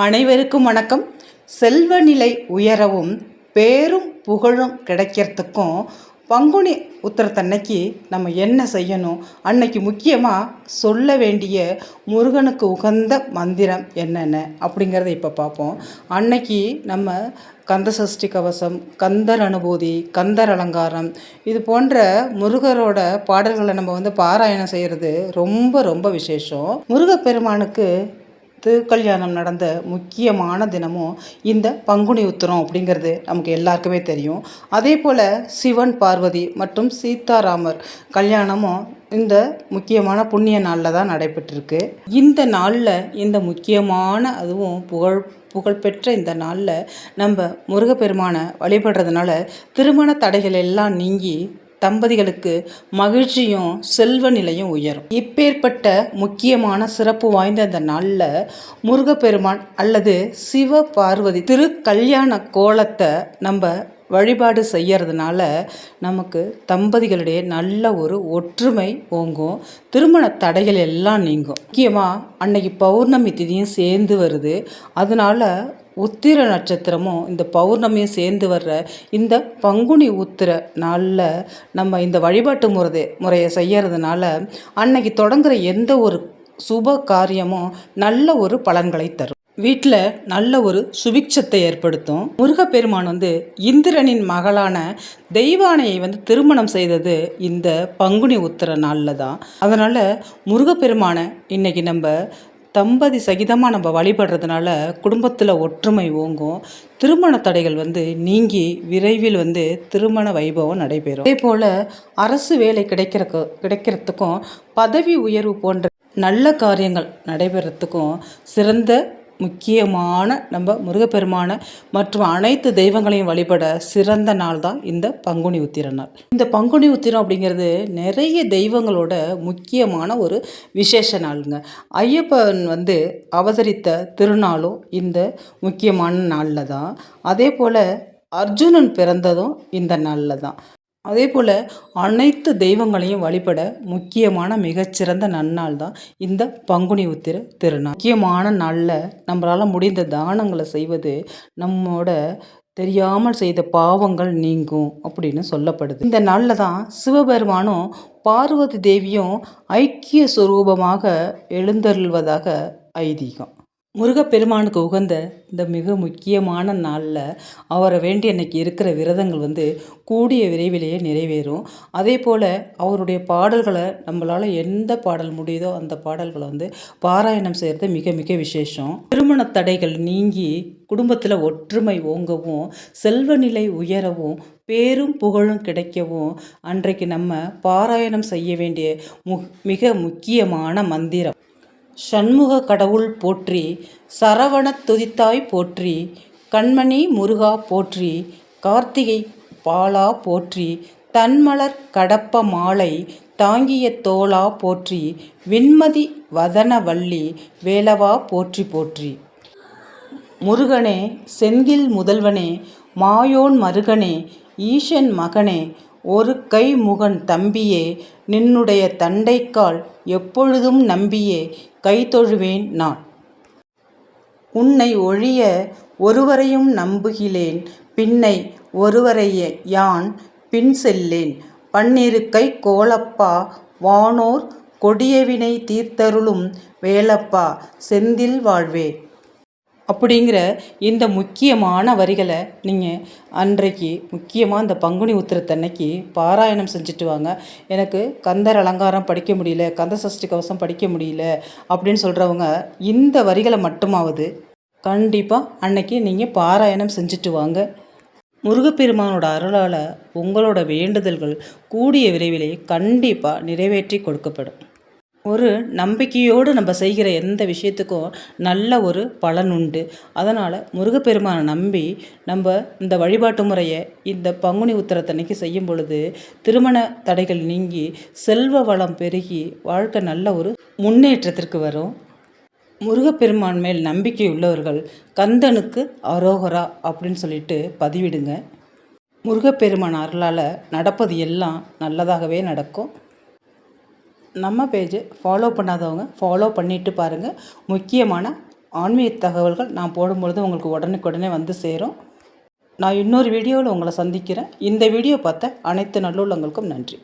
அனைவருக்கும் வணக்கம். செல்வ நிலை உயரவும் பேரும் புகழும் கிடைக்கிறதுக்கும் பங்குனி உத்திரத்தன்னைக்கு நம்ம என்ன செய்யணும், அன்னைக்கு முக்கியமாக சொல்ல வேண்டிய முருகனுக்கு உகந்த மந்திரம் என்னென்ன அப்படிங்கிறத இப்போ பார்ப்போம். அன்னைக்கு நம்ம கந்தசஷ்டி கவசம், கந்தர் அனுபூதி, கந்தர் அலங்காரம் இது போன்ற முருகரோட பாடல்களை நம்ம பாராயணம் செய்கிறது ரொம்ப ரொம்ப விசேஷம். முருகப்பெருமானுக்கு திருக்கல்யாணம் நடந்த முக்கியமான தினமும் இந்த பங்குனி உத்திரம் அப்படிங்கிறது நமக்கு எல்லாருக்குமே தெரியும். அதே போல் சிவன் பார்வதி மற்றும் சீதாராமர் கல்யாணமும் இந்த முக்கியமான புண்ணிய நாளில் தான் நடைபெற்றிருக்கு. இந்த நாளில் இந்த முக்கியமான அதுவும் புகழ்பெற்ற இந்த நாளில் நம்ம முருகப்பெருமானை வழிபடுறதுனால திருமண தடைகள் எல்லாம் நீங்கி தம்பதிகளுக்கு மகிழ்ச்சியும் செல்வ நிலையும் உயரும். இப்பேற்பட்ட முக்கியமான சிறப்பு வாய்ந்த இந்த நாளில் முருகப்பெருமான் அல்லது சிவ பார்வதி திருக்கல்யாண கோலத்தை நம்ம வழிபாடு செய்யறதுனால நமக்கு தம்பதிகளிடையே நல்ல ஒரு ஒற்றுமை ஓங்கும், திருமண தடைகள் எல்லாம் நீங்கும். முக்கியமாக அன்னைக்கு பௌர்ணமி திதியும் சேர்ந்து வருது. அதனால உத்திர நட்சத்திரமும் இந்த பௌர்ணமியும் சேர்ந்து வர்ற இந்த பங்குனி உத்திர நாளில் நம்ம இந்த வழிபாட்டு முறையை செய்யறதுனால அன்னைக்கு தொடங்குற எந்த ஒரு சுப காரியமும் நல்ல ஒரு பலன்களை தரும். வீட்டில் நல்ல ஒரு சுபிக்ஷத்தை ஏற்படுத்தும். முருகப்பெருமான் இந்திரனின் மகளான தெய்வானையை திருமணம் செய்தது இந்த பங்குனி உத்திர நாளில் தான். அதனால் முருகப்பெருமானை இன்னைக்கு நம்ம தம்பதி சகிதமாக நம்ம வழிபடுறதுனால குடும்பத்தில் ஒற்றுமை ஓங்கும், திருமண தடைகள் நீங்கி விரைவில் திருமண வைபவம் நடைபெறும். அதே போல் அரசு வேலை கிடைக்கிறதுக்கும் பதவி உயர்வு போன்ற நல்ல காரியங்கள் நடைபெறத்துக்கும் சிறந்த முக்கியமான நம்ம முருகப்பெருமான மற்றும் அனைத்து தெய்வங்களையும் வழிபட சிறந்த நாள் தான் இந்த பங்குனி உத்திர நாள். இந்த பங்குனி உத்திரம் அப்படிங்கிறது நிறைய தெய்வங்களோட முக்கியமான ஒரு விசேஷ நாளுங்க. ஐயப்பன் அவதரித்த திருநாளும் இந்த முக்கியமான நாளில் தான். அதே போல் அர்ஜுனன் பிறந்ததும் இந்த நாளில் தான். அதே போல் அனைத்து தெய்வங்களையும் வழிபட முக்கியமான மிகச்சிறந்த நன்னாள் தான் இந்த பங்குனி உத்திர திருநாள். முக்கியமான நாளில் நம்மளால் முடிந்த தானங்களை செய்வது நம்மோட தெரியாமல் செய்த பாவங்கள் நீங்கும் அப்படின்னு சொல்லப்படுது. இந்த நாளில் தான் சிவபெருமானும் பார்வதி தேவியும் ஐக்கிய சுரூபமாக எழுந்தருள்வதாக ஐதீகம். முருகப்பெருமானுக்கு உகந்த இந்த மிக முக்கியமான நாளில் அவரை வேண்டி அன்னைக்கு இருக்கிற விரதங்கள் கூடிய விரைவிலேயே நிறைவேறும். அதே போல் அவருடைய பாடல்களை நம்மளால் எந்த பாடல் முடியுதோ அந்த பாடல்களை பாராயணம் செய்கிறது மிக மிக விசேஷம். திருமண தடைகள் நீங்கி குடும்பத்தில் ஒற்றுமை ஓங்கவும் செல்வ நிலை உயரவும் பேரும் புகழும் கிடைக்கவும் அன்றைக்கு நம்ம பாராயணம் செய்ய வேண்டிய மிக முக்கியமான மந்திரம் சண்முக கடவுள் போற்றி, சரவண துதித்தாய் போற்றி, கண்மணி முருகா போற்றி, கார்த்திகை பாலா போற்றி, தன்மலர் கடப்ப மாலை தாங்கிய தோளா போற்றி, விண்மதி வதன வள்ளி வேலவா போற்றி போற்றி. முருகனே செந்தில் முதல்வனே மாயோன் மருகனே ஈசன் மகனே ஒரு கை முகன் தம்பியே நின்னுடைய தண்டைக்கால் எப்பொழுதும் நம்பியே கைதொழுவேன் நான். உன்னை ஒழிய ஒருவரையும் நம்புகிலேன், பின்னை ஒருவரைய யான் பின் செல்லேன். பன்னிரு கை கோலப்பா வானோர் கொடியவினை தீர்த்தருளும் வேலப்பா செந்தில் வாழ்வே அப்படிங்கிற இந்த முக்கியமான வரிகளை நீங்கள் அன்றைக்கு முக்கியமாக இந்த பங்குனி உத்திரத்தன்னைக்கு பாராயணம் செஞ்சுட்டு வாங்க. எனக்கு கந்தர் அலங்காரம் படிக்க முடியல, கந்த சஷ்டி கவசம் படிக்க முடியல அப்படின்னு சொல்கிறவங்க இந்த வரிகளை மட்டுமாவது கண்டிப்பாக அன்னைக்கு நீங்கள் பாராயணம் செஞ்சுட்டு வாங்க. முருகப்பெருமானோட அருளால் உங்களோட வேண்டுதல்கள் கூடிய விரைவிலே கண்டிப்பாக நிறைவேற்றி கொடுக்கப்படும். ஒரு நம்பிக்கையோடு நம்ம செய்கிற எந்த விஷயத்துக்கும் நல்ல ஒரு பலன் உண்டு. அதனால் முருகப்பெருமானை நம்பி நம்ம இந்த வழிபாட்டு முறையை இந்த பங்குனி உத்திரத்தன்னைக்கு செய்யும் பொழுது திருமண தடைகள் நீங்கி செல்வ வளம் பெருகி வாழ்க்கை நல்ல ஒரு முன்னேற்றத்திற்கு வரும். முருகப்பெருமான் மேல் நம்பிக்கை உள்ளவர்கள் கந்தனுக்கு அரோகரா அப்படின்னு சொல்லிட்டு பதிவிடுங்க. முருகப்பெருமான் அருளால் நடப்பது எல்லாம் நல்லதாகவே நடக்கும். நம்ம பேஜை ஃபாலோ பண்ணாதவங்க ஃபாலோ பண்ணிட்டு பாருங்கள். முக்கியமான ஆன்மீக தகவல்கள் நான் போடும்பொழுது உங்களுக்கு உடனுக்குடனே வந்து சேரும். நான் இன்னொரு வீடியோவில் உங்களை சந்திக்கிறேன். இந்த வீடியோ பார்த்த அனைத்து நல்லுள்ளங்களுக்கும் நன்றி.